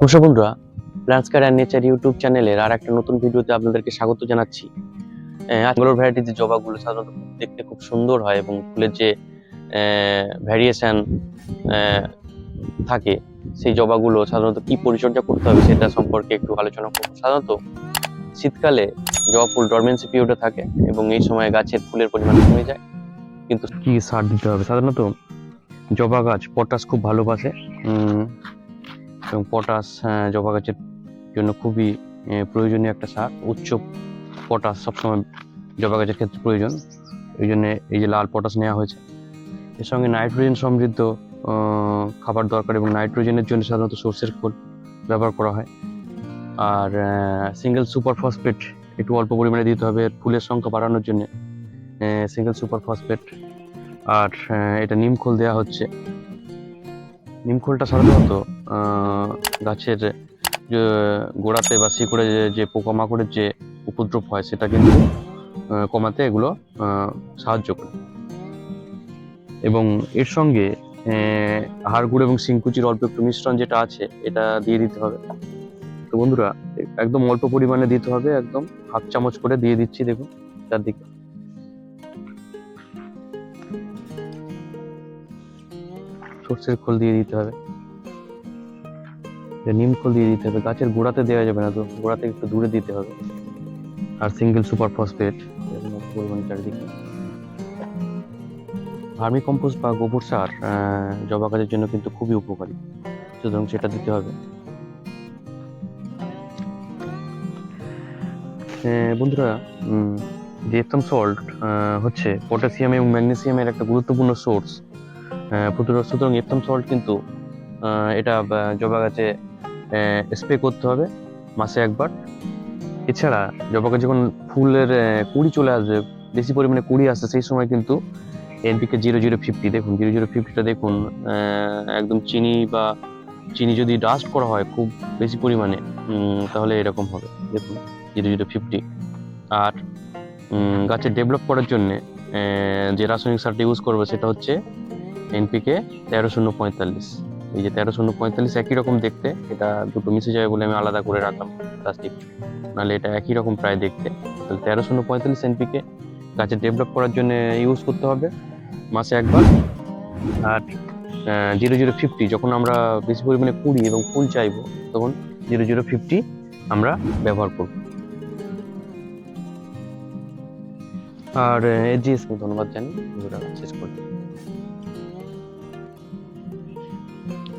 নমস্কার বন্ধুরা, plants and nature YouTube চ্যানেলের আর একটা নতুন ভিডিওতে আপনাদেরকে স্বাগত জানাচ্ছি। আজকাল ভ্যারাইটির যে জবাগুলো সাধারণত দেখতে খুব সুন্দর হয় এবং ফুলের যে ভ্যারিয়েশন থাকে, সেই জবাগুলো সাধারণত কি পরিচর্যা করতে হবে সেটা সম্পর্কে একটু আলোচনা করব। সাধারণত শীতকালে জবা ফুল ডরমেন্সি পিরিয়ডে থাকে এবং এই সময় গাছের ফুলের পরিমাণ কমে যায়। কিন্তু কি সার দিতে হবে? সাধারণত জবা গাছ পটাশ খুব ভালোবাসে এবং পটাশ জবা গাছের জন্য খুবই প্রয়োজনীয় একটা সার। উচ্চ পটাশ সবসময় জবা গাছের ক্ষেত্রে প্রয়োজন। এই জন্য এই যে লাল পটাশ নেওয়া হয়েছে। এর সঙ্গে নাইট্রোজেন সমৃদ্ধ খাবার দরকার এবং নাইট্রোজেনের জন্য সাধারণত সর্ষের খোল ব্যবহার করা হয়। আর সিঙ্গেল সুপার ফসফেট একটু অল্প পরিমাণে দিতে হবে ফুলের সংখ্যা বাড়ানোর জন্য। সিঙ্গেল সুপার ফসফেট আর এটা নিম খোল দেওয়া হচ্ছে। নিম খোলটা সাধারণত গাছের গোড়াতে বা শিকড়ে যে পোকামাকড়ের যে উপদ্রব হয় সেটা কিন্তু কমাতে এগুলো সাহায্য করে। এবং এর সঙ্গে হাড় গুঁড়ো এবং শিংকুচির অল্প একটু মিশ্রণ যেটা আছে এটা দিয়ে দিতে হবে। তো বন্ধুরা, একদম অল্প পরিমাণে দিতে হবে, একদম হাফ চামচ করে দিয়ে দিচ্ছি। দেখুন চারদিকে। সর্ষের খোল দিয়ে দিতে হবে, নিম খোল দিয়ে দিতে হবে। গাছের গোড়াতে দেওয়া যাবে না, তো গোড়াতে একটু দূরে দিতে হবে। আর সিঙ্গেল সুপার ফসফেট পরিমাণ চারিদিকে। ভার্মি কম্পোস্ট বা গোবর সার জবা গাছের জন্য কিন্তু খুবই উপকারী, সুতরাং সেটা দিতে হবে। বন্ধুরা, যে এপসাম সল্ট হচ্ছে পটাশিয়াম এবং ম্যাগনেসিয়ামের একটা গুরুত্বপূর্ণ সোর্স। সুতরাং এপসাম সল্ট কিন্তু এটা জবা গাছে স্প্রে করতে হবে মাসে একবার। এছাড়া জবা গাছে যখন ফুলের কুড়ি চলে আসবে, বেশি পরিমাণে কুড়ি আসছে, সেই সময় কিন্তু এনপিকে 0050 দেখুন, 0050টা দেখুন একদম চিনি যদি ডাস্ট করা হয় খুব বেশি পরিমাণে, তাহলে এরকম হবে। দেখুন 0050। আর গাছের ডেভেলপ করার জন্য যে রাসায়নিক সারটা ইউজ করবে সেটা হচ্ছে এনপিকে 13-0-45। এই যে 13-0-45 একই রকম দেখতে, এটা দুটো মিশে যাবে বলে আমি আলাদা করে রাখলাম প্লাস্টিক, নাহলে এটা একই রকম প্রায় দেখতে। তাহলে 13-0-45 এনপিকে গাছের ডেভেলপ করার জন্য ইউজ করতে হবে মাসে একবার। আর 0050 যখন আমরা বেশি পরিমাণে কুড়ি এবং ফুল চাইবো, তখন 0050 আমরা ব্যবহার করব। আর এজিএস ধন্যবাদ জানি, শেষ করছি।